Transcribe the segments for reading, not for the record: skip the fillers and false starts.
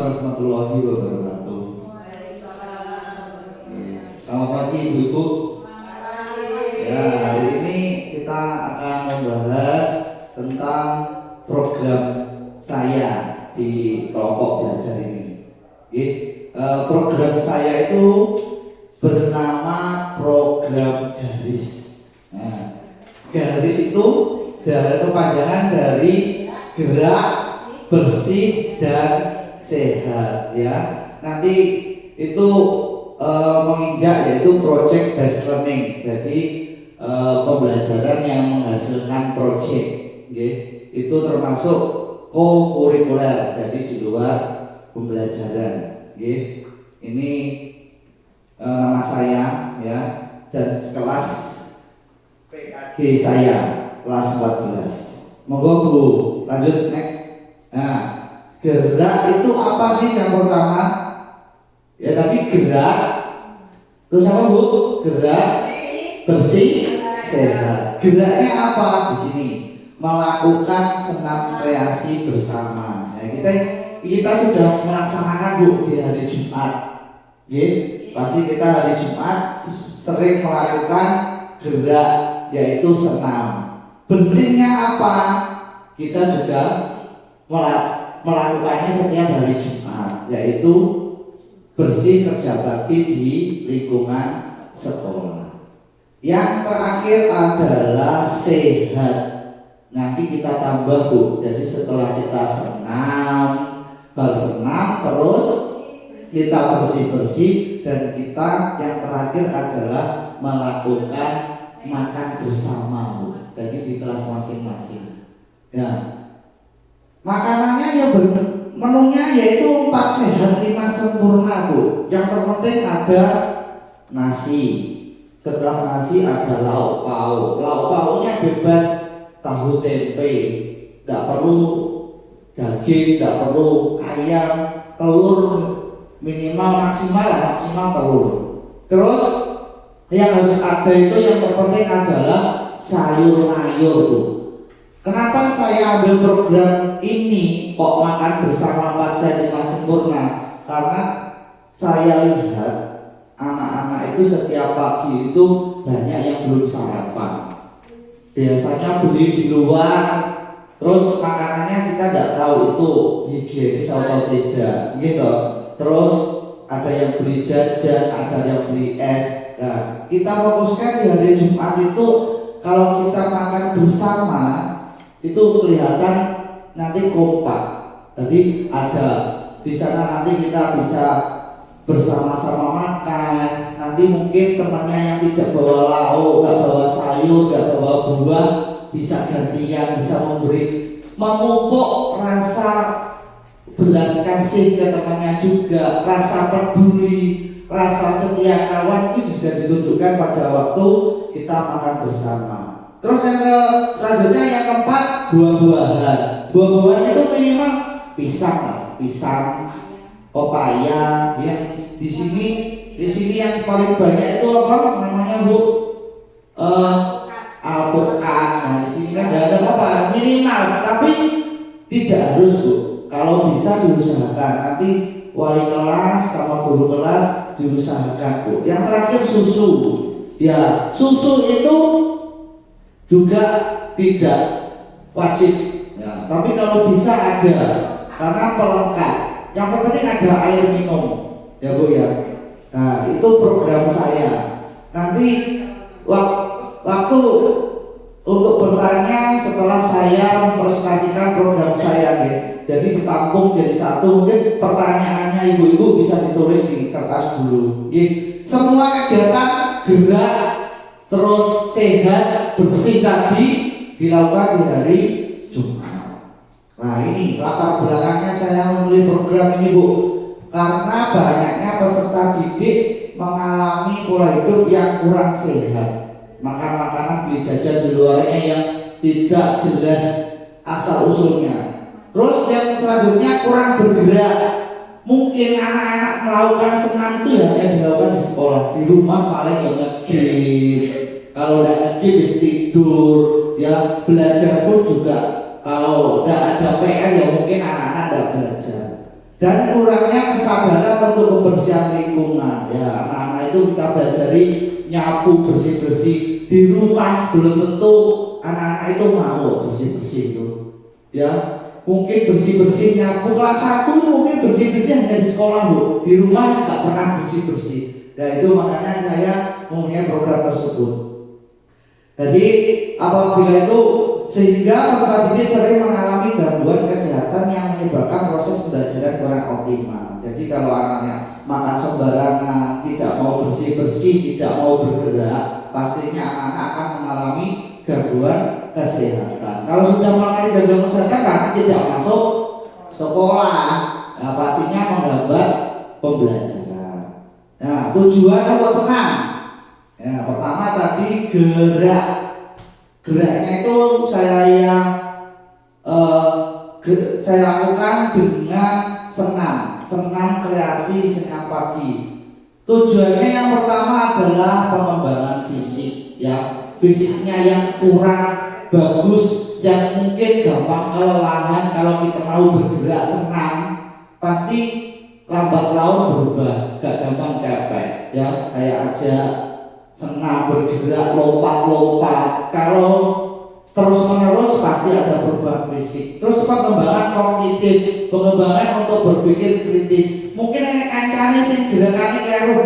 warahmatullahi wabarakatuh. Selamat pagi Ibu. Ya, hari ini kita akan membahas tentang program saya di kelompok belajar ini. Program saya itu bernama program garis. Nah, garis itu dari kepanjangan dari gerak, bersih dan sehat, ya. Nanti itu menginjak yaitu project based learning. Jadi pembelajaran yang menghasilkan project, itu termasuk co-kurikuler, jadi di luar pembelajaran. Ini nama saya, ya, dan kelas PKG saya kelas 14. Monggo Bu, lanjut next. Nah, gerak itu apa sih yang pertama? Ya tadi gerak. Terus apa Bu? Gerak, bersih, sehat. Geraknya apa di sini? Melakukan senam kreasi bersama. Ya, kita sudah melaksanakan Bu di hari Jumat. Pasti kita hari Jumat sering melakukan gerak yaitu senam. Bersihnya apa? Kita juga melakukannya setiap hari Jumat, yaitu bersih kerja bakti di lingkungan sekolah. Yang terakhir adalah sehat. Nanti kita tambah Bu. Jadi setelah kita senam, terus kita bersih-bersih, dan kita yang terakhir adalah melakukan makan bersama Bu. Jadi di kelas masing-masing. Ya. Makanannya ya menunya yaitu 4 sehat 5 sempurna Bu. Yang terpenting ada nasi. Setelah nasi ada lauk pauk. Lauk pauknya bebas tahu tempe, tidak perlu daging, tidak perlu ayam, telur minimal maksimal telur. Terus yang harus ada itu yang terpenting adalah sayur mayur tuh. Kenapa saya ambil program ini kok makan bersama 4 sehat 5 sempurna? Karena saya lihat anak-anak itu setiap pagi itu banyak yang belum sarapan. Biasanya beli di luar, terus makanannya kita tidak tahu itu higienis atau tidak, gitu. Terus ada yang beli jajan, ada yang beli es. Nah, kita fokuskan di hari Jumat itu kalau kita makan bersama itu kelihatan nanti kompak. Jadi ada di sana nanti kita bisa bersama-sama makan. Nanti mungkin temannya yang tidak bawa lauk, nggak bawa sayur, nggak bawa buah, bisa gantian, bisa memupuk rasa belas kasih ke temannya juga, rasa peduli, rasa setia kawan itu sudah ditunjukkan pada waktu kita makan bersama. Terus yang selanjutnya yang keempat, buah-buahan. Buah-buahan itu minimal pisang, pepaya. Yang di sini yang paling banyak itu apa namanya Bu? Alpukat. Nah di sini kan ada apa? Minimal, tapi tidak harus Bu. Kalau bisa diusahakan. Nanti wali kelas sama guru kelas diusahakan Bu. Yang terakhir susu. Ya susu itu juga tidak wajib, ya, tapi kalau bisa ada, karena pelengkap. Yang penting ada air minum, ya Bu ya. Nah itu program saya. Nanti waktu untuk bertanya setelah saya mempresentasikan program saya, ya. Jadi ditampung jadi satu. Mungkin pertanyaannya ibu-ibu bisa ditulis di kertas dulu. Ya. Semua kegiatan gerak terus sehat bersih tadi dilakukan di hari Jumat. Nah ini latar belakangnya saya memilih program ini Bu, karena banyaknya peserta didik mengalami pola hidup yang kurang sehat, makan makanan beli jajan di luarnya yang tidak jelas asal usulnya. Terus yang selanjutnya kurang bergerak. Mungkin anak-anak melakukan senam itu hanya dilakukan di sekolah, di rumah paling yang nge-game. Kalau tidak nge-game bisa tidur, ya belajar pun juga kalau tidak ada PR ya mungkin anak-anak tidak belajar. dan kurangnya kesadaran untuk kebersihan lingkungan. Ya, anak-anak itu kita pelajari nyapu, bersih-bersih di rumah, belum tentu anak-anak itu mau bersih-bersih itu. Ya, mungkin bersih-bersih nyapu kelas 1 mungkin bersih-bersih hanya di sekolah loh, di rumah tidak pernah bersih-bersih. Nah itu makanya saya mempunyai program tersebut. Jadi apabila itu sehingga peserta didik sering mengalami gangguan kesehatan yang menyebabkan proses pembelajaran kurang optimal. Jadi kalau anaknya makan sembarangan, tidak mau bersih-bersih, tidak mau bergerak, pastinya anak-anak akan mengalami gangguan kesehatan. Kalau sudah mengalami gangguan kesehatan karena tidak masuk sekolah, nah, pastinya menghambat pembelajaran. Nah, tujuan untuk senang. Ya, pertama tadi gerak. Geraknya itu saya lakukan dengan senam kreasi senam pagi. Tujuannya yang pertama adalah pengembangan fisik, ya fisiknya yang kurang bagus, yang mungkin gampang kelelahan. Kalau kita mau bergerak senam, pasti lambat laun berubah, gak gampang capek. Ya kayak aja senam bergerak lompat-lompat, kalau terus menerus pasti ada perubahan fisik. Terus pengembangan kognitif, pengembangan untuk berpikir kritis. Mungkin enek kancane sing gerakannya keliru,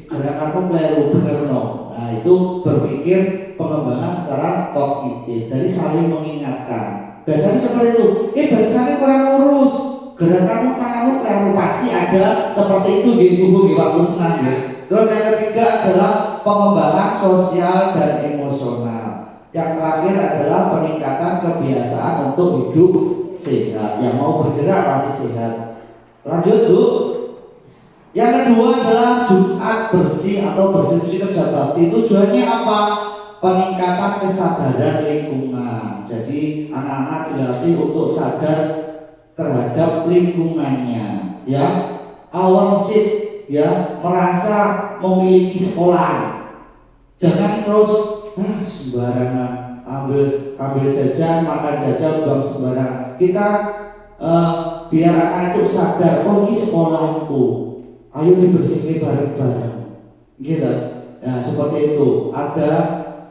gerakanmu keliru bener no. Nah itu berpikir pengembangan secara kognitif. Jadi saling mengingatkan. Biasanya seperti itu. Barisannya kurang lurus, gerakanmu tanganmu keliru, pasti ada seperti itu di tubuh di waktu senam ya. Terus yang ketiga adalah pengembangan sosial dan emosional. Yang terakhir adalah peningkatan kebiasaan untuk hidup sehat. Yang mau bergerak pasti sehat. Lanjut Bu. Yang kedua adalah Jumat bersih atau bersih kerja bakti. Tujuannya apa? Peningkatan kesadaran lingkungan. Jadi anak-anak dilatih untuk sadar terhadap lingkungannya. Ya, ownership. Ya, merasa memiliki sekolah. Jangan terus sembarangan ambil jajan, makan jajan, buang sembarangan. Kita biar anak itu sadar, oh ini sekolahku, ayo dibersihin bareng-bareng, gitu. Nah seperti itu. Ada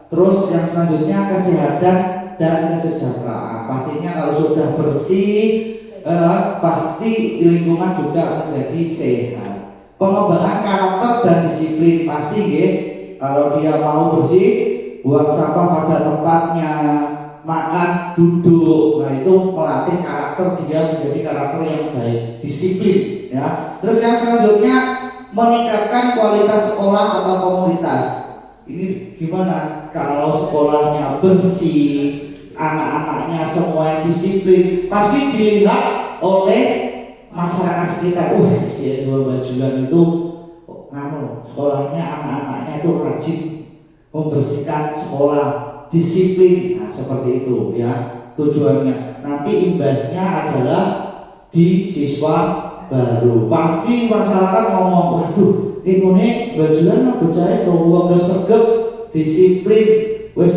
terus yang selanjutnya kesehatan dan kesejahteraan. Pastinya kalau sudah bersih, pasti lingkungan juga menjadi sehat. Pengembangan karakter dan disiplin pasti nggih. Kalau dia mau bersih, buang sampah pada tempatnya, makan duduk. Nah itu melatih karakter dia menjadi karakter yang baik, disiplin ya. Terus yang selanjutnya meningkatkan kualitas sekolah atau komunitas. Ini gimana? Kalau sekolahnya bersih, anak-anaknya semua disiplin, pasti dilihat oleh masyarakat sekitar. SD 2 Bajulan itu sekolahnya anak-anaknya itu rajin membersihkan sekolah, disiplin. Nah seperti itu ya tujuannya. Nanti imbasnya adalah di siswa baru. Pasti masyarakat ngomong, waduh ini Bajulan bocah wong sergep disiplin, wes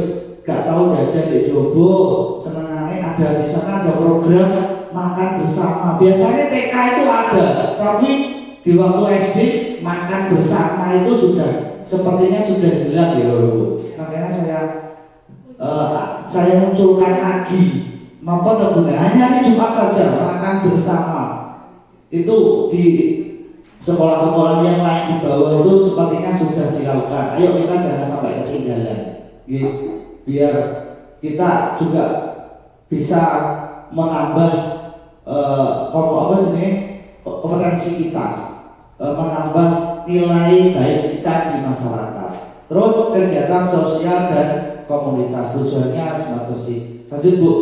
gak tahu jajan di Jobo, senengane ada di sana ada program makan bersama. Biasanya TK itu ada, tapi di waktu SD makan bersama itu sepertinya sudah hilang ya Bu. Makanya saya munculkan lagi. Apa gunanya? Ini Jumat saja makan bersama. Itu di sekolah-sekolah yang lain di bawah itu sepertinya sudah dilakukan. Ayo kita jangan sampai ketinggalan. Biar kita juga bisa menambah kompetensi kita, menambah nilai baik kita di masyarakat. Terus kegiatan sosial dan komunitas, tujuannya harus bersih. Lanjut Bu.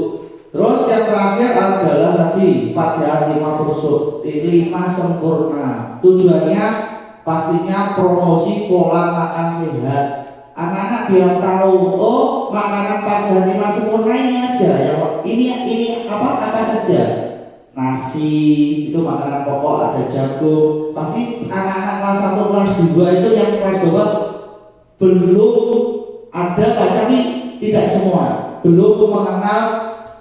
Terus yang terakhir adalah tadi 4 sehat 5 busuk 5 sempurna. Tujuannya pastinya promosi pola makan sehat. Anak-anak biar tahu, oh makanan 4 sehat 5 sempurna ini aja. Ini apa saja. Nasi itu makanan pokok, ada jagung. Pasti anak-anak kelas 1 kelas 2 itu yang kelas bawah belum ada, tapi tidak semua belum mengenal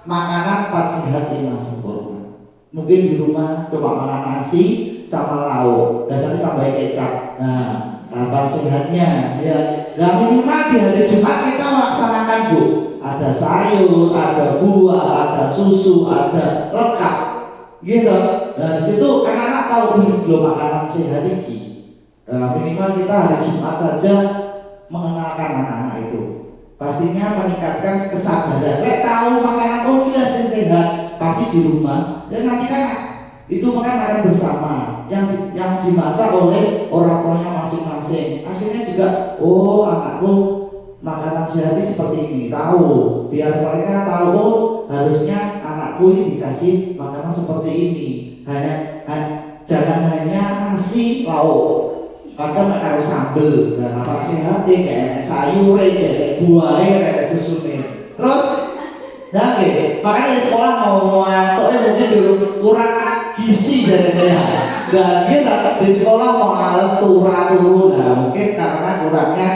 makanan 4 sehat 5 sempurna. Mungkin di rumah cuma makan nasi sama lauk, dasarnya tambah kecap. Nah, kapan sehatnya? Ya, nah minimal di hari Jumat kita melaksanakan Bu. Ada sayur, ada buah, ada susu, ada lengkap, gitu. Nah, di situ anak-anak tahu belum makanan sehat ini. Nah, minimal kita hari Jumat saja mengenalkan anak-anak itu. Pastinya meningkatkan kesadaran. Tahu makanan jelas yang sehat pasti di rumah. Dan nanti kan itu makan akan bersama yang dimasak oleh orang tuanya masing-masing. Akhirnya juga, oh anakku makanan sehat seperti ini, tahu. Biar mereka tahu, oh harusnya anakku ini dikasih makanan seperti ini. Jangan hanya nasi lauk. Kadang nggak harus sambel, dan apa sehat deh, kayak sayur, kayak buah, kayak susu nih. Terus, nah makanya di sekolah mau ngantuknya mungkin dulu kurang gizi jadinya. Dan kita di sekolah mau males turu, nah mungkin karena kurangnya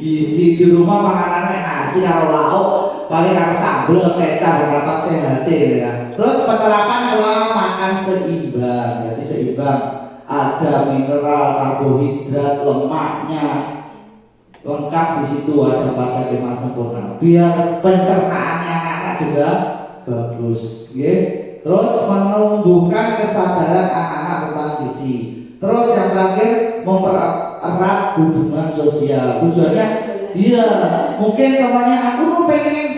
gizi. Di rumah makanannya nasi kalau lauk, paling harus sambel, kecap, apa sehat ya. Terus penerapan pola makan seimbang, jadi seimbang. Ada mineral, karbohidrat, lemaknya lengkap di situ, ada pasar lima sempurna. Biar pencernaannya anak-anak juga bagus, ya. Terus menumbuhkan kesadaran anak-anak tentang gizi. Terus yang terakhir mempererat hubungan sosial. Tujuannya, iya, mungkin temannya aku mau pengen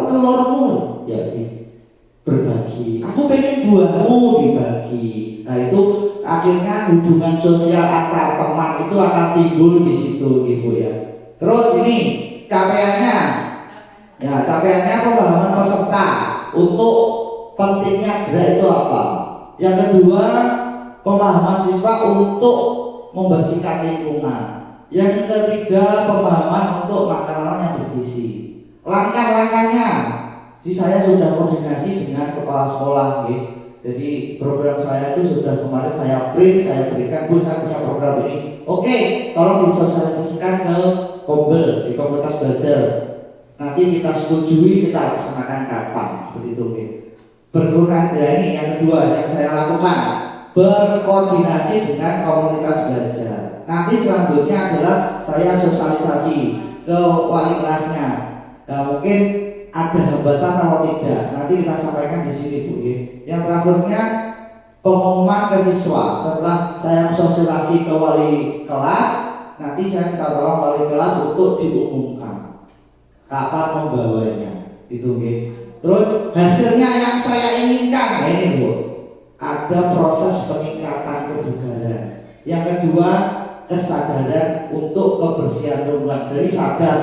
telurmu, ya berbagi. Aku pengen buahmu dibagi. Nah itu akhirnya hubungan sosial antar teman itu akan timbul di situ gitu ya. Terus ini capaiannya, ya capaiannya pemahaman peserta untuk pentingnya gerak itu apa. Yang kedua pemahaman siswa untuk membersihkan lingkungan. Yang ketiga pemahaman untuk makanan yang bergizi. Langkah-langkahnya, saya sudah koordinasi dengan kepala sekolah, gitu. Jadi program saya itu sudah kemarin saya print, saya berikan, Bu saya punya program ini. Oke, tolong disosialisasikan ke Kombel, di komunitas belajar. Nanti kita setujui, kita laksanakan kapan, seperti itu. Berkoordinasi, ya ini yang kedua yang saya lakukan, berkoordinasi dengan komunitas belajar. Nanti selanjutnya adalah saya sosialisasi ke wali kelasnya. Nah, mungkin ada hambatan atau tidak, nanti kita sampaikan di sini Bu. Yang terakhirnya pengumuman ke siswa. Setelah saya sosialisasi ke wali kelas, nanti saya minta tolong wali kelas untuk diumumkan kapan membawanya. Itu Terus hasilnya yang saya inginkan, nah ini Bu, ada proses peningkatan kebugaran. Yang kedua kesadaran untuk kebersihan lingkungan. Dari sadar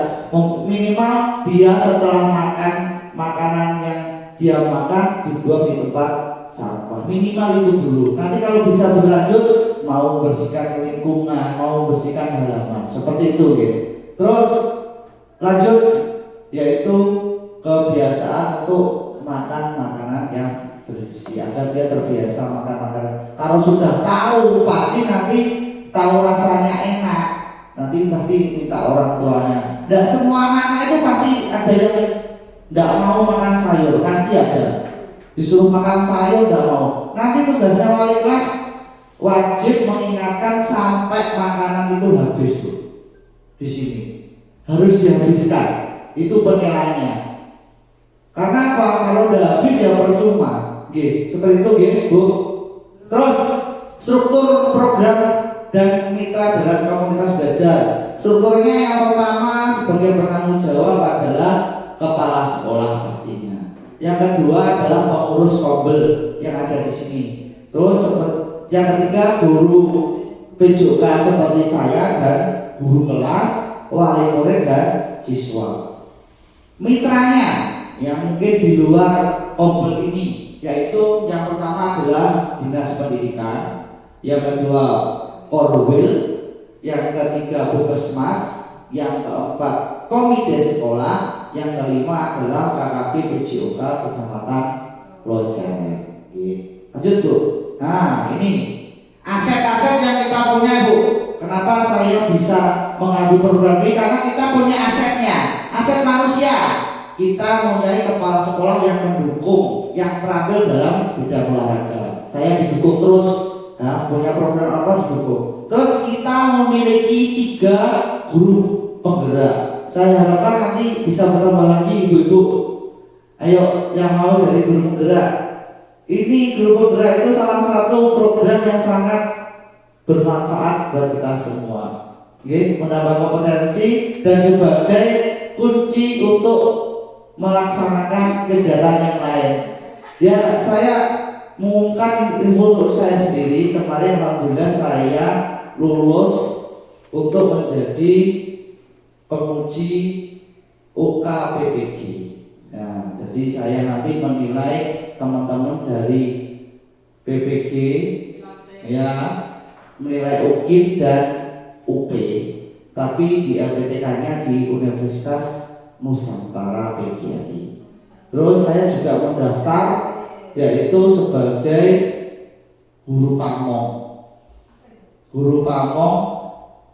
minimal dia setelah makan makanan yang dia makan dibuang di tempat sampah, minimal itu dulu. Nanti kalau bisa berlanjut mau bersihkan lingkungan, mau bersihkan halaman, seperti itu gitu. Terus lanjut yaitu kebiasaan untuk makan makanan yang bergizi agar dia terbiasa makan makanan. Kalau sudah tahu pasti nanti tahu rasanya enak, nanti pasti minta orang tuanya. Dan semua anak itu pasti ada yang tidak mau makan sayur, pasti ada. Disuruh makan sayur tidak mau. Nanti tugasnya wali kelas wajib mengingatkan sampai makanan itu habis Bu. Di sini harus dihabiskan. Itu penilaiannya. Karena apa? Kalau udah habis ya percuma. Seperti itu Bu. Terus struktur program dan mitra dalam komunitas belajar. Strukturnya yang pertama sebagai penanggung jawab adalah kepala sekolah pastinya. Yang kedua adalah pengurus Kombel yang ada di sini. Terus yang ketiga guru PJK seperti saya dan guru kelas, wali murid dan siswa. Mitranya yang mungkin di luar Kombel ini, yaitu yang pertama adalah Dinas Pendidikan, yang kedua Korwil, yang ketiga Puskesmas, yang keempat Komite Sekolah, yang kelima adalah KKP PJOK Kecamatan Lojanet. Lanjut Bu. Nah ini aset-aset yang kita punya Bu. Kenapa saya bisa mengambil program ini? Karena kita punya asetnya, aset manusia. kita mempunyai kepala sekolah yang mendukung, yang terampil dalam bidang olahraga. Saya didukung terus, nah, punya program apa didukung. Terus kita memiliki 3 guru penggerak. Saya harapkan nanti bisa bertambah lagi ibu-ibu. Ayo yang mau jadi guru penggerak. Ini guru penggerak itu salah satu program yang sangat bermanfaat buat kita semua. Menambah kompetensi dan sebagai kunci untuk melaksanakan kegiatan yang lain. Ya, saya mengumumkan info untuk saya sendiri. Kemarin alhamdulillah saya lulus untuk menjadi penguji UKPPG. Nah, jadi saya nanti menilai teman-teman dari PPG, ya, menilai UKIP dan UP, tapi di LPTK-nya di Universitas Nusantara PGRI. Terus saya juga mendaftar yaitu sebagai guru pamong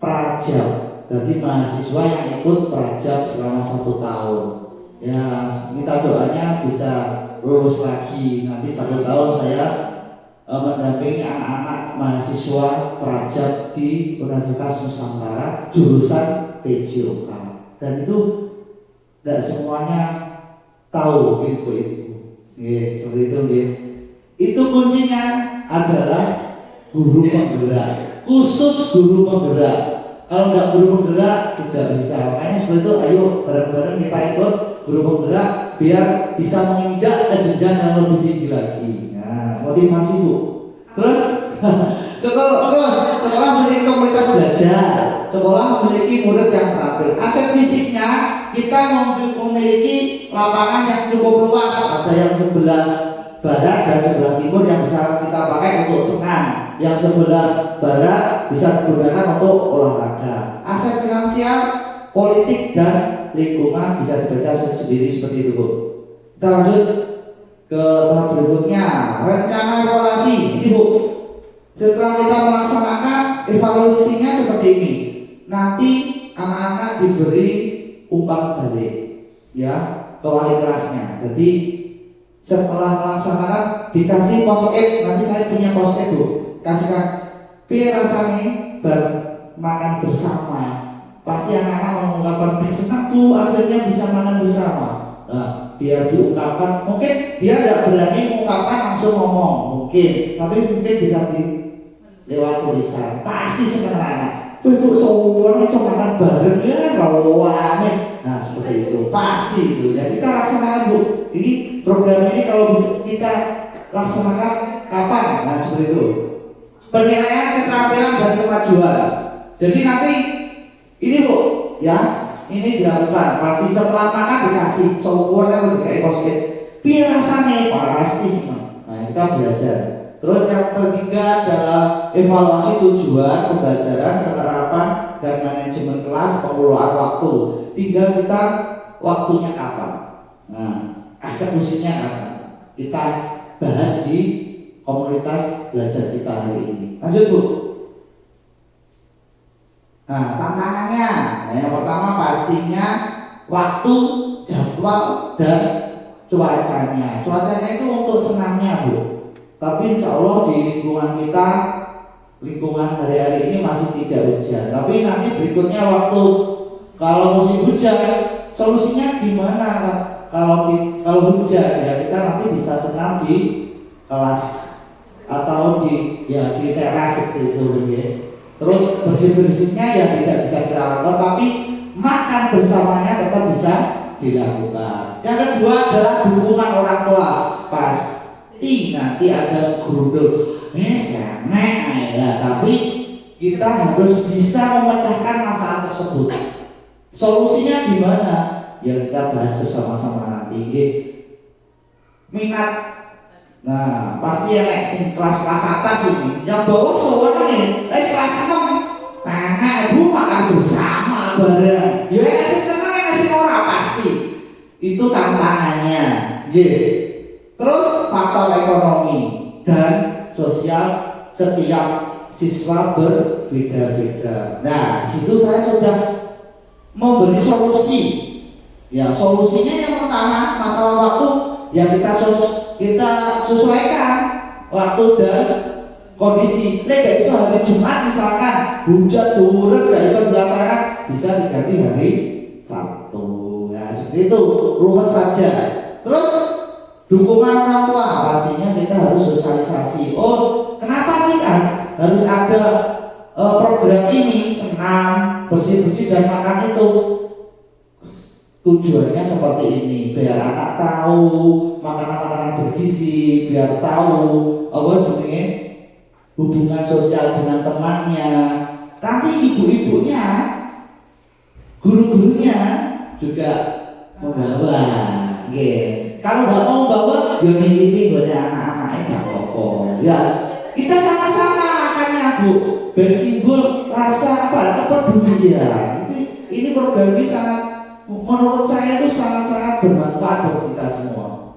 prajab. Jadi mahasiswa yang ikut prajab selama 1 tahun. Ya, minta doanya bisa lulus lagi. Nanti 1 tahun saya mendampingi anak-anak mahasiswa prajab di Universitas Nusantara jurusan PJOK. Dan itu tidak semuanya tahu info itu. Seperti itu, Itu kuncinya adalah guru penggerak, khusus guru penggerak. Kalau nggak guru penggerak tidak bisa. Makanya seperti itu, ayo bareng-bareng kita ikut guru penggerak biar bisa menginjak ke jenjang yang lebih tinggi lagi. Nah, motivasi Bu. Terus sekolah memiliki komunitas belajar, sekolah memiliki murid yang terampil. Aset fisiknya kita memiliki lapangan yang cukup luas, ada yang sebelah barat dan sebelah timur yang bisa kita pakai untuk senam, yang sebelah barat bisa digunakan untuk olahraga. Aset finansial, politik dan lingkungan bisa dibaca sendiri seperti itu Bu. Kita lanjut ke tahap berikutnya, rencana evaluasi. Ini Bu, setelah kita melaksanakan evaluasinya seperti ini, nanti anak-anak diberi umpan balik, ya, ke wali kelasnya. Jadi setelah melaksanakan dikasih post-it, nanti saya punya post-it Bu, kasihkan piye rasanya makan bersama. Pasti anak-anak mengungkapkan senang Bu, akhirnya bisa makan bersama. Nah, biar diungkapkan, mungkin dia tidak berani mengungkapkan langsung ngomong, mungkin, tapi mungkin bisa lewat tulisan. Pasti senang anak. Tuh seorang itu makan bareng ya, kalau amin. Nah seperti itu, pasti itu. Ya kita laksanakan Bu. Ini program ini kalau bisa kita laksanakan kapan? Nah seperti itu. Penilaian keterampilan dan kemajuan. Jadi nanti ini Bu, ya. Ini dilakukan, pasti setelah makan dikasih software atau dikasih post-it. Piye rasanya? Pasti senang. Nah kita belajar. Terus yang ketiga adalah evaluasi tujuan pembelajaran, penerapan dan manajemen kelas, pengelolaan waktu. Tinggal kita waktunya kapan. Nah eksekusinya kapan. Kita bahas di komunitas belajar kita hari ini. Lanjut Bu. Nah, tantangannya, yang pertama pastinya waktu, jadwal, dan cuacanya. Cuacanya itu untuk senamnya Bu. Tapi insya Allah di lingkungan kita, lingkungan hari-hari ini masih tidak hujan. Tapi nanti berikutnya waktu kalau musim hujan, solusinya gimana? Kalau hujan ya kita nanti bisa senam di kelas atau di teras itu ya. Terus bersih-bersihnya ya tidak bisa kita lakukan, tapi makan bersamanya tetap bisa dilakukan. Yang kedua adalah dukungan orang tua. Pasti nanti ada gerundel, tapi kita harus bisa memecahkan masalah tersebut. Solusinya gimana? Ya kita bahas bersama-sama nanti. Minat. Nah, pasti yang kelas-kelas atas ini, yang bawah soalnya nih, kelas 6. Nah, Bu makan bersama bareng. Ya kasih seneng, kasih orang pasti. Itu tantangannya. Terus faktor ekonomi dan sosial setiap siswa berbeda-beda. Nah, di situ saya sudah memberi solusi. Ya solusinya yang pertama masalah waktu, ya kita sesuaikan waktu dan kondisi. Gak bisa hari Jumat misalkan hujan terus gak bisa dilaksanakan, bisa diganti hari Sabtu. Ya seperti itu, luas saja. Terus dukungan orang tua, pastinya kita harus sosialisasi. Oh, kenapa sih kan harus ada program ini, senam, bersih-bersih dan makan itu? Tujuannya seperti ini, biar anak tahu makanan-makanan bergizi, biar tahu apa sebenarnya hubungan sosial dengan temannya. Nanti ibu-ibunya, guru-gurunya juga membawa. Kalau nggak mau bawa, ya nyicipi buat anak-anaknya nggak apa-apa. Ya, kita sama-sama makannya Bu, biar timbul rasa kepedulian. Ini program ini sangat, menurut saya itu sangat-sangat bermanfaat buat kita semua.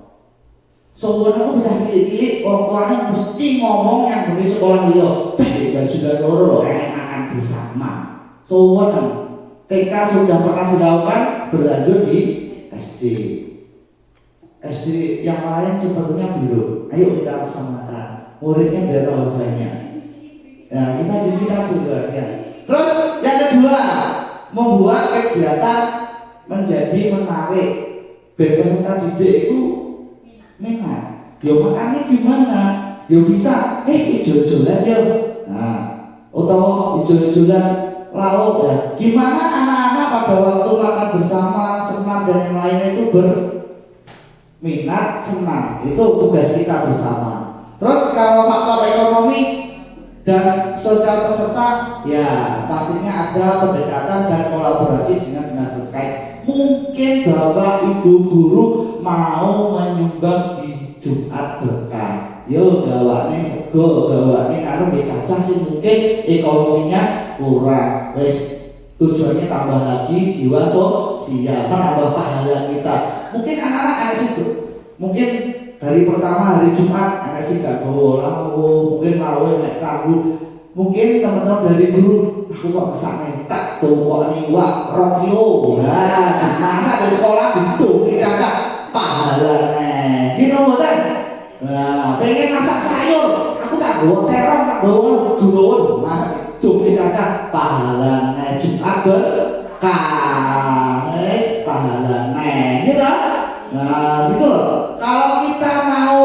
Soalnya aku bisa cilik-cilik, orang tuanya mesti ngomong yang dari sekolah dia, dan sudah loro enak makan bersama. Soalnya TK sudah pernah dilakukan, berlanjut di SD yang lain sebetulnya belum. Ayo kita laksanakan. Muridnya biar tambah banyak. Nah, kita dulu ya. Terus yang kedua, membuat kegiatan menjadi menarik. Peserta didik itu minat. Yo makannya gimana? Yo bisa. Ijo-ijolan yo. Nah, atau ijo-ijolan lauk ya. Gimana anak-anak pada waktu makan bersama, senam dan yang lainnya itu berminat, senang. Itu tugas kita bersama. Terus kalau faktor ekonomi dan sosial peserta, ya pastinya ada pendekatan dan kolaborasi dengan dinas terkait. Mungkin Bapak Ibu guru mau menyumbang di Jumat Berkah. Yo gawane sego, gawane anu cacah sih mungkin ekonominya kurang. Wes tujuannya tambah lagi jiwa sosial, menambah pahala kita. Mungkin anak-anak ada situ. Mungkin hari pertama hari Jumat anak sih gak bawa lawo, mungkin lawo naik tahu. Mungkin teman-teman dari guru, aku kok kesana tak tuh kok nih wah rokio. Nah, masa di sekolah gitu ini kakak pahala nih. Gini betul. Nah, pengen masak sayur, aku tak bawa terong, tak bawa dulur, masak itu ini kakak pahala nih. Jumat berkah, pahala nih, gitu. Nah, gitu loh. Kalau kita mau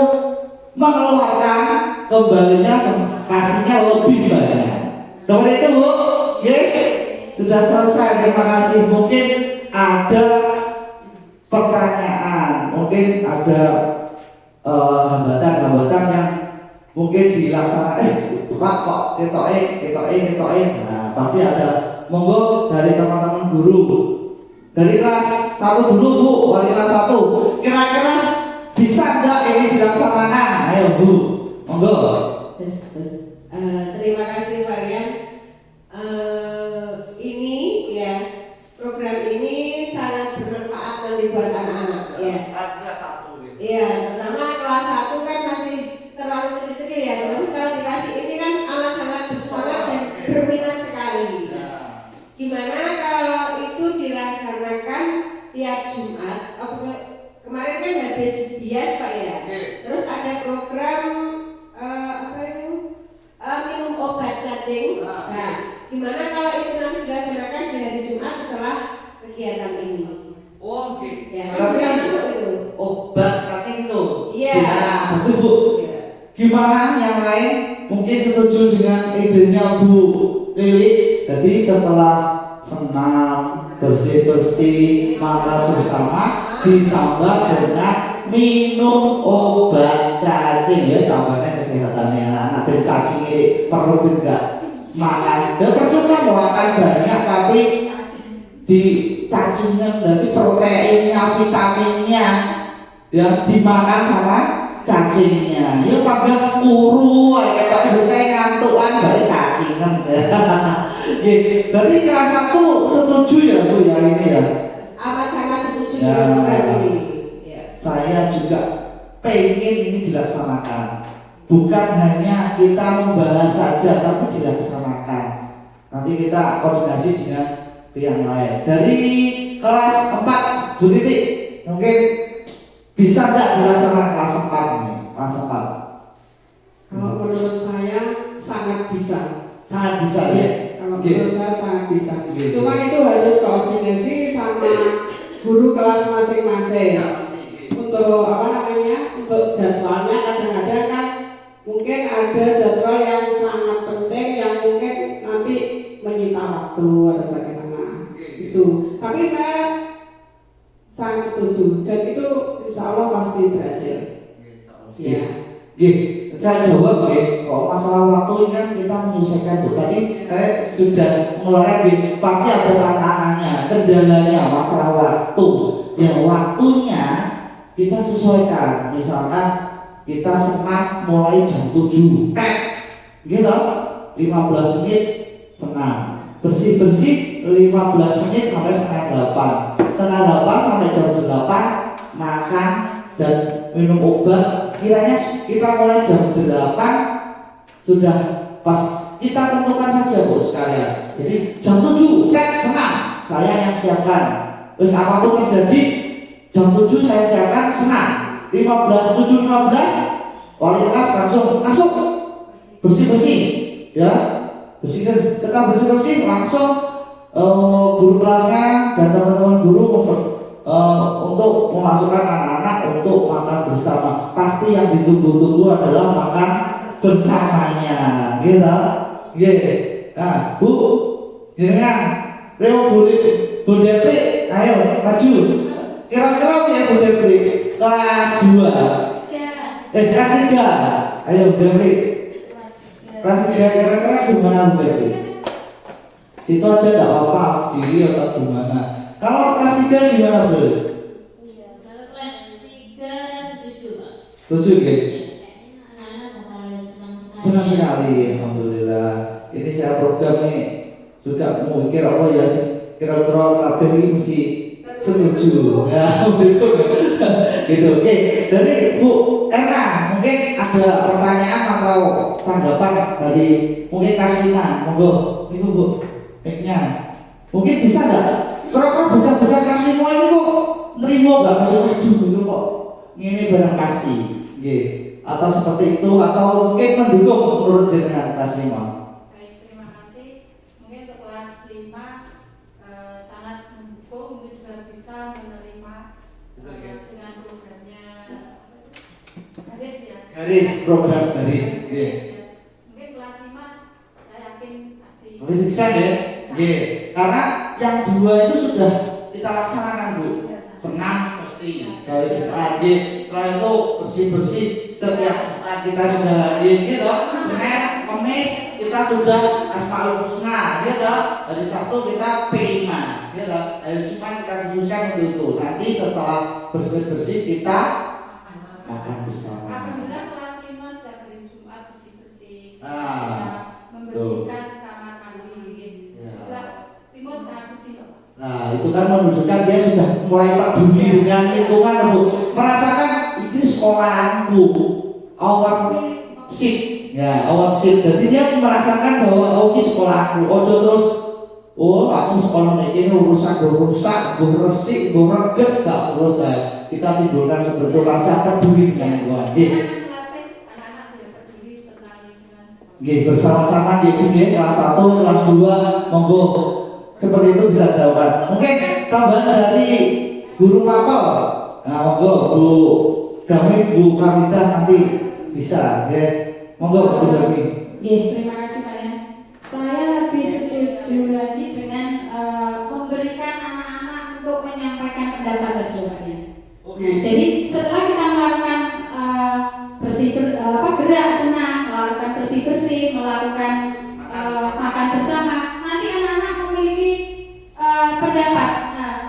mengeluarkan, kembalinya pastinya lebih banyak. Seperti itu Bu, sudah selesai. Terima kasih. Mungkin ada pertanyaan, mungkin ada hambatan-hambatan yang mungkin dilaksanakan. Pak kok ketoke. Nah, pasti ada. Monggo dari teman-teman guru. Dari kelas 1 dulu Bu, wali kelas 1. Kira-kira bisa enggak ini dilaksanakan? Ayo Bu, monggo. Terima kasih Pak Rian. Ini ya, program ini sangat bermanfaat nanti buat anak-anak ya. Kelas 1 Iya, pertama kelas 1 kan masih terlalu kecil-kecil ya. Terus kalau dikasih ini kan amat-sangat bersemangat dan berminat sekali. Gimana kalau itu dilaksanakan tiap Jumat? Kemarin kan habis bias Pak ya. Terus ada program minum obat cacing. Nah, gimana kalau itu nanti dilaksanakan di hari Jumat setelah kegiatan ini? Oh, oke. Ya, berarti masuk itu. Obat cacing itu. Iya. Ya, bagus Bu. Ya. Gimana yang lain? Mungkin setuju dengan idenya Bu Lili. Jadi setelah senam, bersih-bersih, makan bersama, ditambah dengan minum obat cacing ya, tambahnya kesehatannya anak-anak. Dan cacing ini perlu juga makan. Dan percuma mau makan banyak tapi di cacingnya berarti proteinnya, vitaminnya ya dimakan sama cacingnya. Ya pada kuru, kayak ngantukan balik cacingan. Berarti kelas 1 setuju ya Bu ya ini ya? Amat sangat setuju Ya. dengan program ini. Ya. Saya juga pengen ini dilaksanakan. Bukan hanya kita membahas saja, tapi dilaksanakan. Nanti kita koordinasi dengan yang lain. Dari kelas 4 Bu Titi, mungkin bisa nggak dilaksanakan kelas 4 ini? Kelas 4. Kalau menurut saya sangat bisa. Sangat bisa ya? Ya, kalau menurut saya sangat bisa. Gitu. Cuman itu harus koordinasi sama guru kelas masing-masing. Untuk apa namanya? Untuk jadwalnya kadang-kadang kan mungkin ada jadwal yang sangat penting yang mungkin nanti menyita waktu atau bagaimana. Itu. Tapi saya sangat setuju dan itu insya Allah pasti berhasil. Ya. Gih, saya jawab ya. Kalau masalah waktu ini kan kita menyelesaikan Bu. Tadi saya sudah mengeluarkan pasti ada tantangannya, kendalanya masalah waktu. Ya waktunya kita sesuaikan. Misalkan kita senam mulai jam 7, gitu, 15 menit senam. Bersih-bersih 15 menit sampai setengah 8. Setengah 8 sampai jam 8 makan dan minum obat. Kiranya kita mulai jam 8 sudah pas. Kita tentukan saja Bu sekalian. Jadi jam 7 senam saya yang siapkan. Terus apapun terjadi jam 7 saya siapkan senam. 7:15 wali kelas langsung masuk bersih-bersih ya. Bersihkan, setelah bersih-bersih langsung guru kelasnya dan teman-teman guru untuk memasukkan anak-anak untuk makan bersama. Pasti yang ditunggu-tunggu adalah makan bersamanya, gitu. Nah, Bu, dengan Bu Depri, ayo maju. Kira-kira punya Bu Depri kelas 2, kelas 3. Ayo Bu Depri. Kelas 3 kira-kira gimana Bu Depri? Situ aja nggak apa-apa, diri atau gimana. Kalau kelas 3 gimana Bu? Iya, kalau kelas 3 setuju Pak. Setuju gitu? Anak-anak bakal senang sekali. Senang sekali, alhamdulillah. Ini saya program nih juga mau mikir apa ya sih? Kira-kira kabeh ini mesti setuju. Ya, begitu. Gitu. Oke, jadi Bu Erna, mungkin ada pertanyaan atau tanggapan dari mungkin Kasina, monggo. Ibu Bu, mic-nya. Mungkin bisa nggak? Kira-kira bocah-bocah kelas 5 ini kok nerimo nggak? Aduh, itu kok ini barang pasti, atau seperti itu, atau mungkin mendukung menurut jenengan kelas 5. Baik, terima kasih. Mungkin untuk kelas 5 sangat mendukung, mungkin juga bisa menerima dengan programnya garis ya. Garis, program garis. Ya. Mungkin kelas 5 saya yakin pasti Bisa ya? Karena yang 2 itu sudah kita laksanakan Bu. Senam mesti dari Jumat, setelah itu bersih-bersih setiap Jumat kita sudah hadir, gitu. Senin, Kamis kita sudah Asmaul Husna, gitu. Hari Sabtu kita P5, gitu. Hari Jumat kita khususkan untuk itu. Nanti setelah bersih-bersih kita makan bersama. Alhamdulillah kelas 5 setiap hari Jumat bersih-bersih, Ah, membersihkan kamar mandi. Setelah timur sangat bersih Pak. Nah, itu kan menunjukkan dia sudah mulai peduli dengan lingkungan, Bu. Merasakan ini sekolahku, ownership, ya ownership. Jadi dia merasakan bahwa oh ini sekolahku. Ojo terus, oh aku sekolah ini urusan gue rusak, gue resik, gue reget, gak urus lah. Kita timbulkan seperti itu rasa peduli dengan lingkungan. Melatih anak-anak biar peduli tentang lingkungan sekolah. Bersama-sama gitu kelas 1, kelas 2, monggo. Seperti itu bisa jawaban. Mungkin tambahan dari guru mapel. Nah, monggo Bu kami Bu Kamita nanti bisa, ya. Monggo Bu Dami. Terima kasih Pak ya. Saya lebih setuju lagi dengan memberikan anak-anak untuk menyampaikan pendapat terhadapnya. Jadi setelah kita melakukan gerak senam, melakukan bersih-bersih, melakukan makan bersama, nanti anak-anak memiliki pendapat.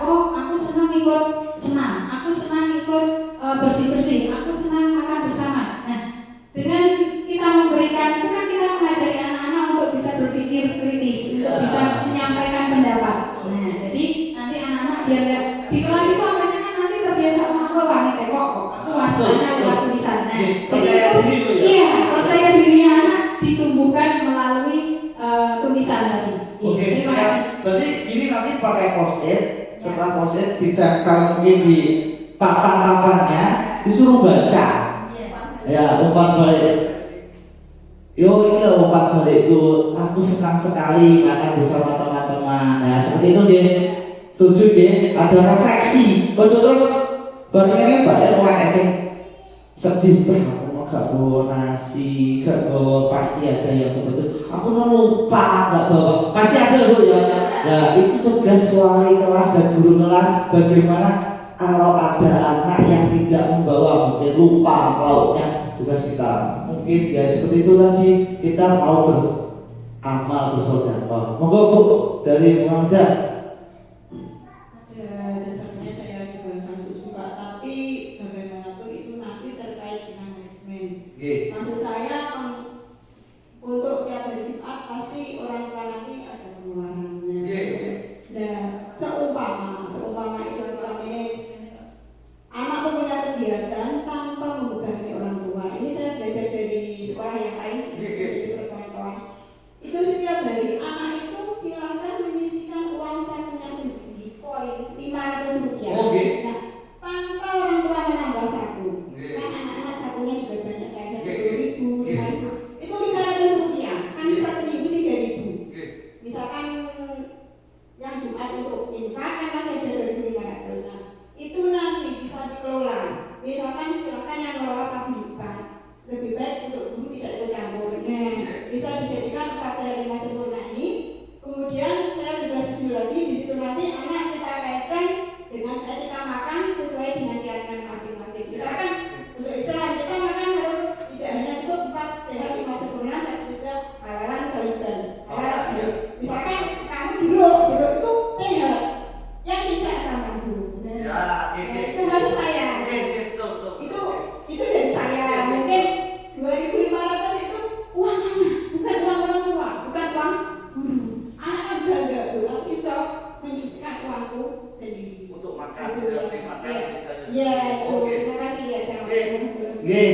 Oh, aku senang ikut senam, aku senang ikut bersih-bersih, aku senang makan bersama. Nah, dengan kita memberikan itu kan kita mengajari anak-anak untuk bisa berpikir kritis, untuk bisa menyampaikan pendapat. Nah, jadi nanti anak-anak biar nggak di kelas itu akhirnya kan nanti terbiasa aku wanita kok, aku wanitanya lewat tulisan. Nah, jadi itu iya percaya dirinya anak ditumbuhkan melalui tulisan tadi. Oke, Terima kasih. berarti ini nanti pakai post-it setelah post-it ditempel mungkin di papan-papannya, disuruh baca. Ya, umpan balik. Yo, ini loh umpan balik itu. Aku senang sekali makan bersama teman-teman. Nah, seperti itu gini. Setuju gini? Ada refleksi. Ojo terus barangnya banyak orang esing sedih. Aku mau gak bawa nasi, gak bawa, pasti ada yang seperti itu. Aku mau lupa gak bawa. Pasti ada Bu ya. Nah, itu tugas wali kelas dan guru kelas. Bagaimana kalau ada anak yang tidak membawa, mungkin lupa lauknya, tugas kita mungkin ya seperti itu tadi, kita mau beramal bersedekah. Monggo Bu dari Muhammad. Ya, dasarnya saya juga sangat suka, tapi bagaimanapun itu nanti terkait dengan manajemen. Maksud saya untuk tiap hari Jumat pasti orang tua nanti ada pengeluarannya. Nah, seumpama itu kita manage, anak punya kegiatan tanpa membebani orang tua. Ini saya belajar dari sekolah yang lain, dari kawan-kawan. Itu setiap hari anak itu silakan menyisihkan uang sakunya sendiri, koin 500 rupiah. Nah, tanpa orang tua menambah saku. Kan anak-anak sakunya juga banyak, saya 10.000, 5.000. Itu 500 rupiah, kan 1 minggu 3.000. Misalkan yang Jumat untuk infak kan masih ada 2.500. Nah, itu nanti bisa dikelola. Misalkan silakan yang mengelola paguyuban, lebih baik untuk guru tidak ikut campur. Nah, bisa dijadikan 4 hari masa sempurna ini. Kemudian saya juga setuju lagi di situ nanti anak kita kaitkan dengan etika makan sesuai dengan keyakinan masing-masing. Misalkan untuk Islam kita makan harus tidak hanya cukup 4 sehat 5 sempurna, tapi juga halalan thayyiban. Misalkan kamu jeruk itu sehat, yang tidak sama Bu. Itu maksud saya. Itu dari saya. Mungkin 2.500 itu uang anak, bukan uang orang tua, bukan uang guru. Anak kan bangga tuh, aku bisa menyisihkan uangku sendiri Untuk makan, ya, itu. Terima kasih ya.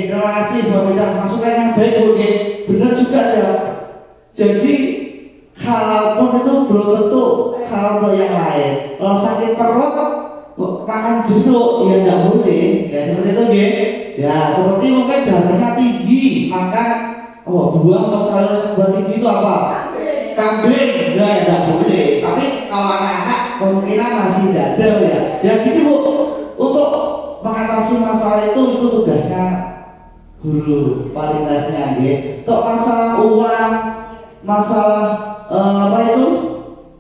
Terima kasih Bu Mita, masukan yang baik Bu. Benar juga ya. Jadi halal pun itu belum tentu halal untuk yang lain. Kalau sakit perut makan jeruk ya tidak boleh. Ya seperti itu nggih. Ya seperti mungkin darahnya tinggi makan buah atau sayur yang buah tinggi itu apa? Kambing. Ya tidak boleh. Tapi kalau anak-anak kemungkinan masih tidak ada ya. Ya gitu Bu. Untuk mengatasi masalah itu tugasnya guru kualitasnya nggih. Untuk masalah uang, masalah apa itu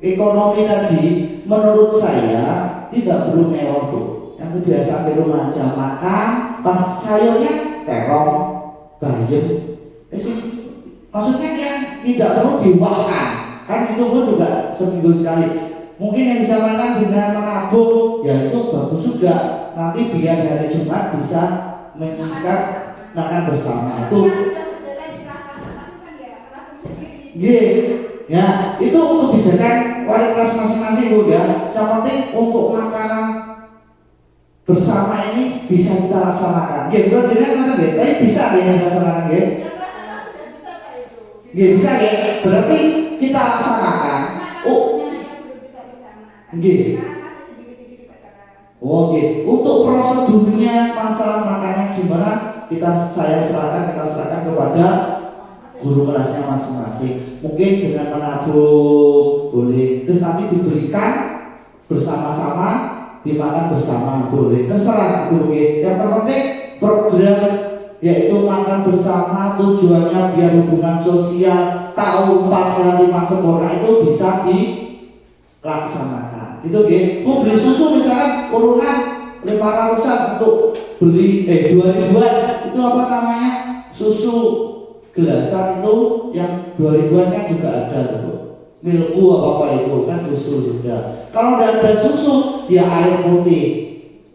ekonomi tadi, menurut saya tidak perlu mewah Bu. Yang biasa di rumah aja makan, sayurnya terong, bayam. Maksudnya yang tidak perlu diwakkan. Kan itu pun juga seminggu sekali. Mungkin yang bisa makan dengan menabung, ya itu bagus juga. Nanti biar hari Jumat bisa menyisihkan makan bersama itu. Ya, itu kebijakan wali kelas masing-masing Bu ya. Yang penting untuk makanan bersama ini bisa kita laksanakan. Bro, jadi kata tapi bisa dilaksanakan bisa berarti kita laksanakan. Untuk prosedurnya masalah makannya gimana saya serahkan kepada guru kelasnya masing-masing. Mungkin dengan menabung boleh, terus nanti diberikan bersama-sama, dimakan bersama boleh, terserah guru. Yang terpenting program yaitu makan bersama, tujuannya biar hubungan sosial tahu 4 sehat 5 sempurna itu bisa dilaksanakan. Gitu nggih. Mau beli susu misalkan urunan 500-an untuk beli 2.000-an itu apa namanya? Susu gelasan itu yang 2.000-an kan juga ada tuh. Milku apa itu kan susu juga. Kalau tidak ada susu ya air putih.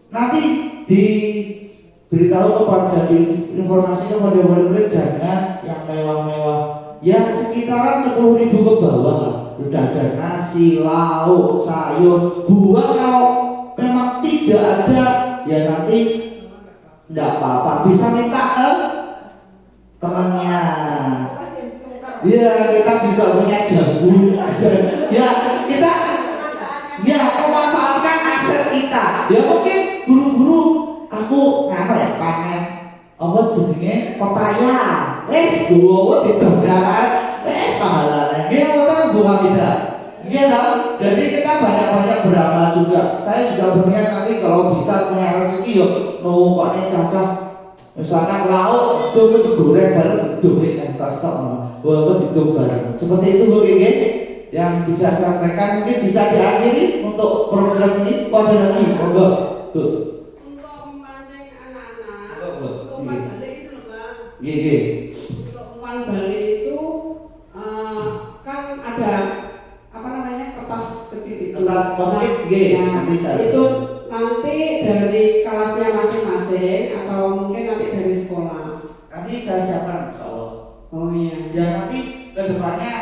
Nanti diberitahu kepada informasi kepada murid-murid jangan yang mewah-mewah. Ya sekitaran 10.000 ke bawah lah. Sudah ada nasi, lauk, sayur, buah. Kalau memang tidak ada ya nanti tidak apa-apa, bisa minta temannya. Ya kita juga punya jagung. Ya kita memanfaatkan kita. Ya mungkin guru-guru aku ngapa ya panen apa jenenge pepaya. Wes gowo ditembak wes pahalane. Nggih ngoten Bu Hamidah. Nggih ta? Jadi kita banyak-banyak beramal juga. Saya juga berniat nanti kalau bisa punya rezeki yo nukokne cacah misalkan lauk itu goreng bareng digoreng cacah stok. Wah, itu bareng. Seperti itu Bu Gege yang bisa saya sampaikan, mungkin bisa diakhiri untuk program ini. Ada lagi, monggo. Bu. Untuk memancing anak-anak, Monggo, Bu. umpan balik itu loh Bang. Iya. Untuk umpan balik itu kan ada apa namanya kertas kecil itu. Kertas post-it, G. Nanti saya. Itu nanti dari kelasnya masing-masing atau mungkin nanti dari sekolah. Nanti saya siapkan insyaallah. Oh iya. Ya nanti ke depannya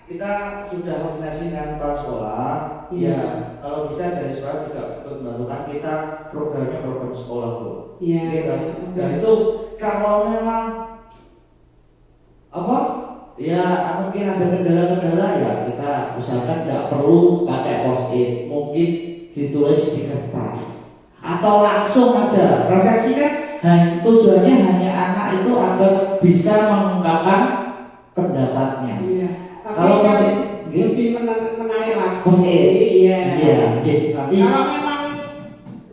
kita sudah koordinasi dengan kepala sekolah. Iya. Ya kalau bisa dari sekolah juga ikut membantukan kita programnya program sekolah Bu. Iya. Gitu. Oke. Dan itu kalau memang apa? Ya mungkin ada kendala-kendala ya kita usahakan tidak perlu pakai post-it, mungkin ditulis di kertas atau langsung aja. Refleksikan tujuannya hanya anak itu agar bisa mengungkapkan pendapatnya. Iya. Kalau Tapi post-it, lebih menarik lagi. post-it. Iya. Iya, gitu. Nanti Kalau memang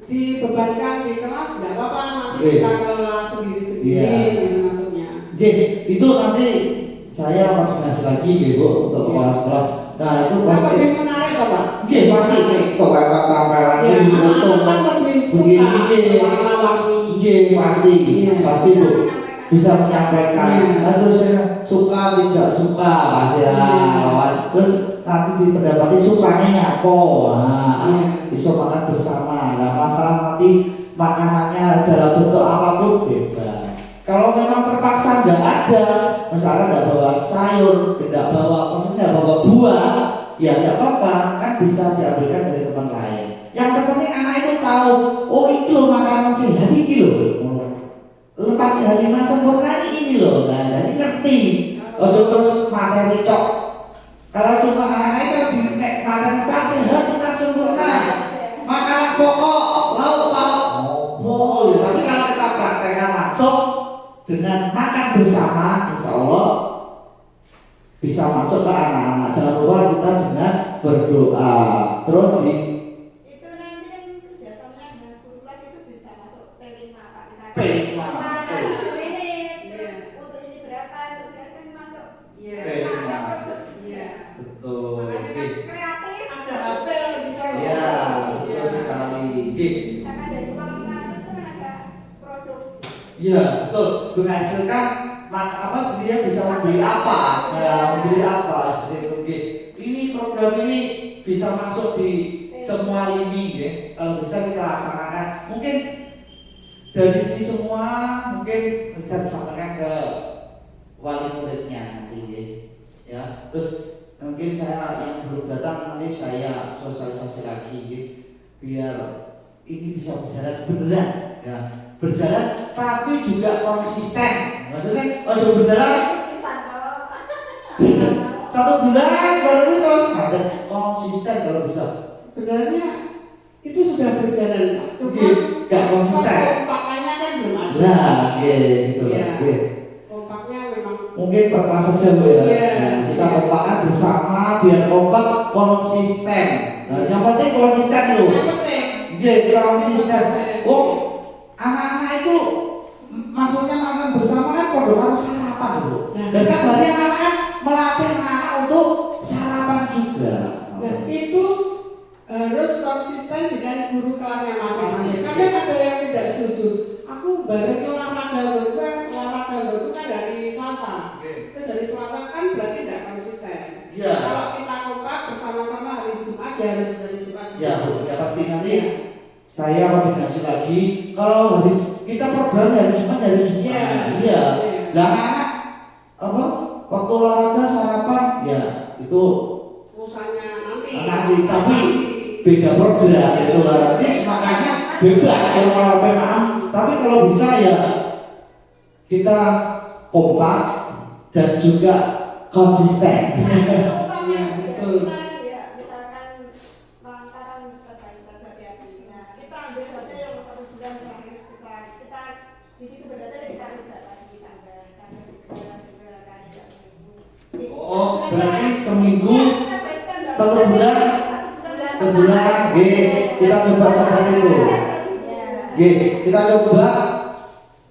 dibebankan di kelas nggak apa-apa, nanti Iya. kita kelola sendiri-sendiri. Iya. Gitu maksudnya. jadi itu nanti saya koordinasi lagi gitu untuk kepala sekolah. Nah itu Apa post-it. lebih menarik apa? Nggih pasti itu Bapak tambah lagi Ya, foto anak-anak kan lebih suka warna-warni. nggih pasti Iya. pasti Bu bisa menyampaikan. Iya. Terus suka tidak suka pasti lah. Terus nanti dipendapati sukanya nyapa. Nah, Iya. bisa makan bersama. Nah, masalah nanti makanannya dalam bentuk apapun bebas. Kalau memang terpaksa nggak ada, misalnya nggak bawa sayur, nggak bawa, maksudnya nggak bawa buah, ya nggak apa-apa, kan bisa diambilkan dari teman lain. Yang terpenting anak itu tahu, oh ini loh makanan sehat ini loh, lepas sehat lima sempurna ini loh, nah jadi ngerti. Ojo terus materi tok. Kalau cuma anak-anak itu lebih materi pak sehat lima sempurna, makanan pokok, lauk pauk, oh, tapi kalau kita praktekkan langsung dengan makan bersama, insya Allah bisa masuk ke anak-anak. Jangan lupa kita dengan berdoa. Terus di Itu nanti kan kerjasamanya dengan guru kelas itu bisa masuk P5 Pak misalnya. P5. Ini untuk ini berapa, untuk berapa kan masuk. Iya. P5. Iya. betul. Makanya kan Oke. Kreatif. ada hasil lebih tahu. Ya, betul sekali. Oke. Karena dari uang 500 itu kan ada produk. Ya, betul. Menghasilkan apa sebenarnya bisa membeli apa? Ya, membeli apa seperti itu. Oke. Ini program ini bisa masuk di semua lini ya. Kalau bisa kita laksanakan. Mungkin dari sini semua mungkin kita sampaikan ke wali muridnya nanti ya. Terus mungkin saya yang belum datang nanti saya sosialisasi lagi ya. Biar ini bisa berjalan beneran ya. Berjalan tapi juga konsisten. Maksudnya kalau berjalan Bisa dong. satu bulan kalau ini terus ada konsisten kalau bisa. Sebenarnya itu sudah berjalan Pak. Cuma Oke, nggak konsisten. kompakannya kan belum ada. Nah, gitu. Iya. Oke. Kompaknya memang. Mungkin per kelas saja Bu ya. Iya. Nah, kita kompakkan bersama biar kompak konsisten. Nah, yang penting konsisten loh. Yang penting. Iya, kita konsisten. Oh, anak-anak itu maksudnya makan bersama kan produk harus sarapan dulu. Nah. Dan setiap hari anak-anak kan melatih anak-anak untuk sarapan juga. Nah itu harus konsisten dengan guru kelasnya masing-masing. Kadang ada yang tidak setuju. Aku bareng olahraga baru kan dari Selasa. Terus dari Selasa kan berarti tidak konsisten. Iya. Kalau kita kompak bersama-sama hari Jumat ya harus hari Jumat. Ya, Bu, ya pasti nanti saya koordinasi lagi. Kalau hari kita program hari Jumat. Iya. Iya. Lah anak apa? Waktu olahraga sarapan ya itu Urusannya nanti tapi beda program itu nanti makanya bebas kalau memang. Tapi kalau bisa ya kita kompak dan juga konsisten. Umpamanya betul. kemarin ya, misalkan langkaran step by step hati-hati. Nah, kita berarti seminggu, 1 bulan, sebulan. Kita coba seperti itu. Kita coba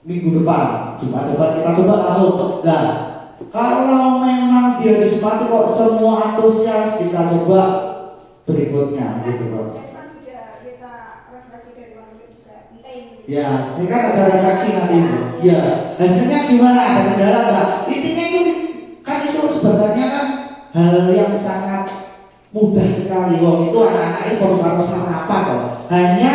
minggu depan, Jumat depan kita coba langsung. Nah, kalau memang dia di Jumat kok semua antusias, kita coba berikutnya gitu loh. Ya, ini kan ada refleksi nanti Bu. Ya, hasilnya gimana? Ada kendala enggak? Intinya itu kan itu sebenarnya kan hal yang sangat mudah sekali. Wong itu anak-anak itu baru sarapan kok. Hanya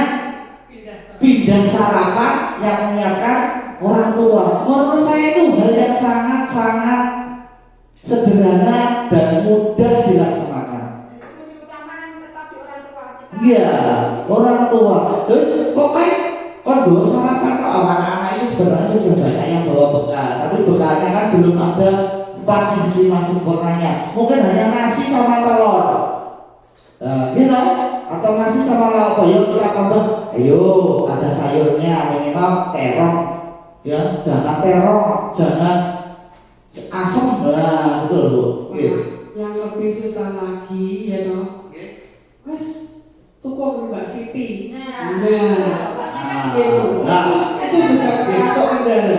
pindah sarapan yang menyiapkan orang tua. Menurut saya itu hal yang sangat-sangat sederhana dan mudah dilaksanakan. Iya, orang tua. Terus pokoknya dulu sarapan kok anak-anak itu sebenarnya sudah banyak yang bawa bekal, tapi bekalnya kan belum ada 4 sisi 5 sempurnanya. Mungkin hanya nasi sama telur, gitu, atau nasi sama lauk. Ayo kita tambah, ayo ada sayurnya minimal terong, ya jangan terong, jangan asam, nah betul Bu. Yang lebih susah lagi ya toh, wes tuku Mbak Siti. Itu juga masuk kendala.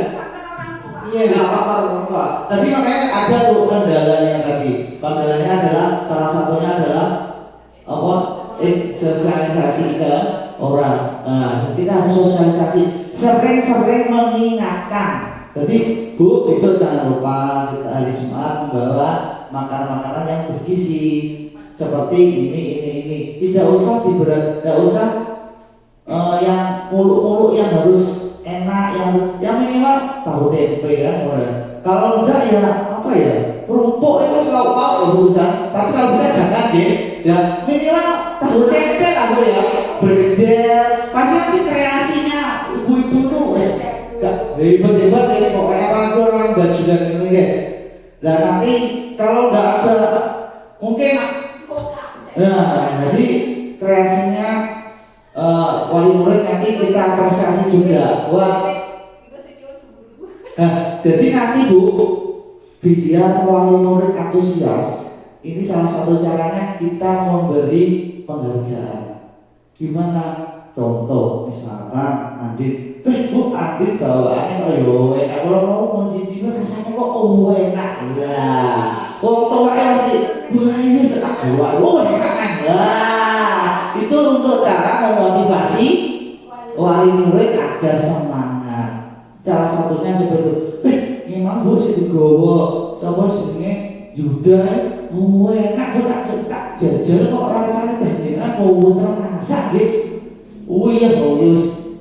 Iya. Faktor orang tua. Tapi makanya ada tuh kendalanya tadi. Kendalanya adalah salah satunya adalah apa? Sosialisasi ke orang. Nah, kita harus sosialisasi. Sering-sering mengingatkan. Jadi Bu, besok jangan lupa kita hari Jumat membawa makanan-makanan yang bergizi seperti ini. Tidak usah tidak usah yang muluk-muluk yang harus enak, yang minimal tahu tempe kan. Kalau enggak ya apa ya, kerupuk itu selalu tahu urusan. Tapi kalau bisa jangan ya minimal tahu tempe lah ya, bergedel. Pasti nanti kreasinya ibu-ibu tuh enggak hebat-hebat ya, pokoknya orang baju dan gitu ya. Dan nanti kalau enggak ada mungkin jadi kreasinya wali murid nanti kita apresiasi juga. Jadi nanti Bu, biar wali murid antusias, ini salah satu caranya kita memberi penghargaan. Gimana? Contoh, misalkan Andin, Bu Andin bawaannya kok enak, kalau mau mencicipi rasanya kok enak lah. Wong tuanya masih, wah ini setak bawa, enak lah. Itu untuk cara memotivasi wali murid agar semangat. Salah satunya seperti itu. Memang Bu sing digowo sapa jenenge Yuda, enak kok tak jajal kok rasane panjenengan mau masak nggih. Iya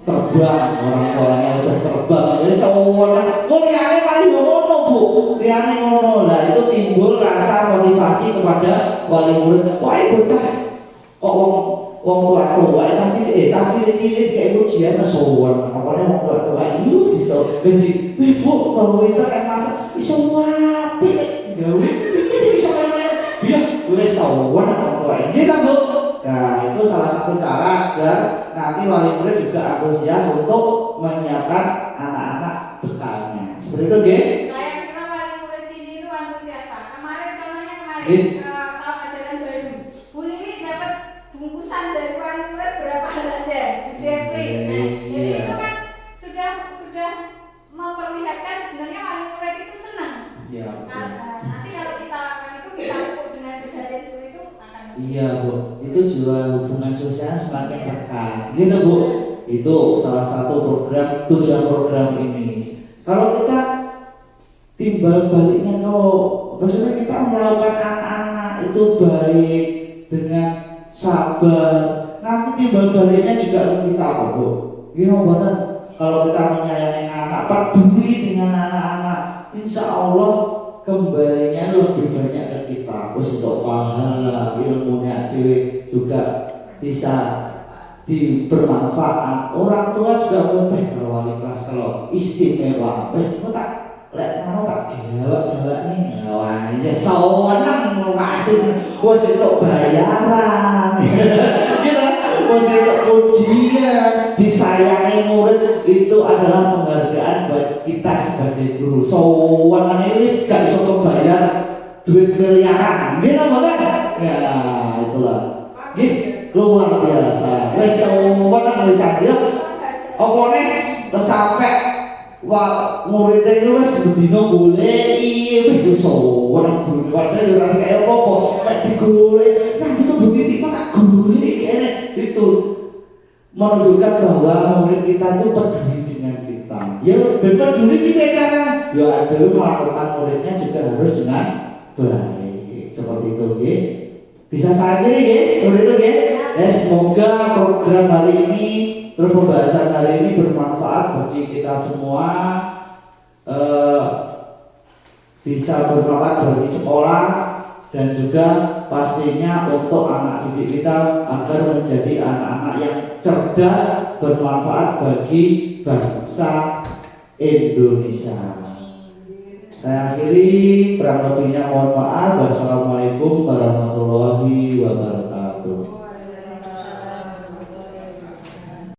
terbang, orang-orangnya udah terbang. Jadi semuanya, liyane paling ngono Bu, liyane ngono. Lah itu timbul rasa motivasi kepada wali murid. Wah bocah kok wong tua cilik kayak ujian sowan. Apane wong tua itu iso wis di Bu pemerintah kan masak iso wae gawe iki iso kaya dia wis sowan wong tua iki ta Bu. Nah itu salah satu cara agar nanti wali murid juga antusias untuk menyiapkan anak-anak bekalnya. Seperti itu nggih? Saya kira wali murid sini itu antusias Pak. Contohnya kemarin tahun ajaran baru. Bu Lili dapat bungkusan dari wali murid berapa saja? Bu Jepri. Jadi itu kan sudah memperlihatkan sebenarnya wali murid itu senang. Iya. Nanti kalau kita lakukan itu kita ukur dengan keseharian seperti itu akan lebih. Iya Bu, itu juga hubungan sosial semakin dekat. Gitu Bu, itu salah satu tujuan program ini. Kalau kita timbal baliknya, kalau maksudnya kita melakukan anak-anak itu baik dengan sabar, nanti timbal baliknya juga kita apa Bu? Buatan kalau kita menyayangi anak, peduli dengan anak-anak, insya Allah kembalinya lebih banyak ke kita. Untuk pahala ilmunya juga bisa bermanfaat. Orang tua juga boleh kalau wali kelas kalau istimewa. Wes aku tak lek ngono tak gawak nih. Wah, ya sawenang pasti wes itu bayaran. Gitu. Wes itu ujian, disayangi murid itu adalah penghargaan buat kita sebagai guru. Sawenang wis gak iso kebayar duit miliaran, gitu mboten? Ya, itulah. Nggih, luar biasa. Wis wonten wis adil. Apa nek sampai murid itu wis bedino goleki wis sowan guru padahal ora kaya apa nek digolek nah itu bukti kok tak golek kene itu menunjukkan bahwa murid kita itu peduli dengan kita. Ya benar peduli kita cara ya ada melakukan muridnya juga harus dengan baik seperti itu nggih. Bisa saja nggih seperti itu nggih. Ya semoga program hari ini terus pembahasan hari ini bermanfaat bagi kita semua, bisa bermanfaat bagi sekolah dan juga pastinya untuk anak didik kita agar menjadi anak-anak yang cerdas, bermanfaat bagi bangsa Indonesia. Saya akhiri, kurang lebihnya mohon maaf. Wassalamualaikum warahmatullahi wabarakatuh.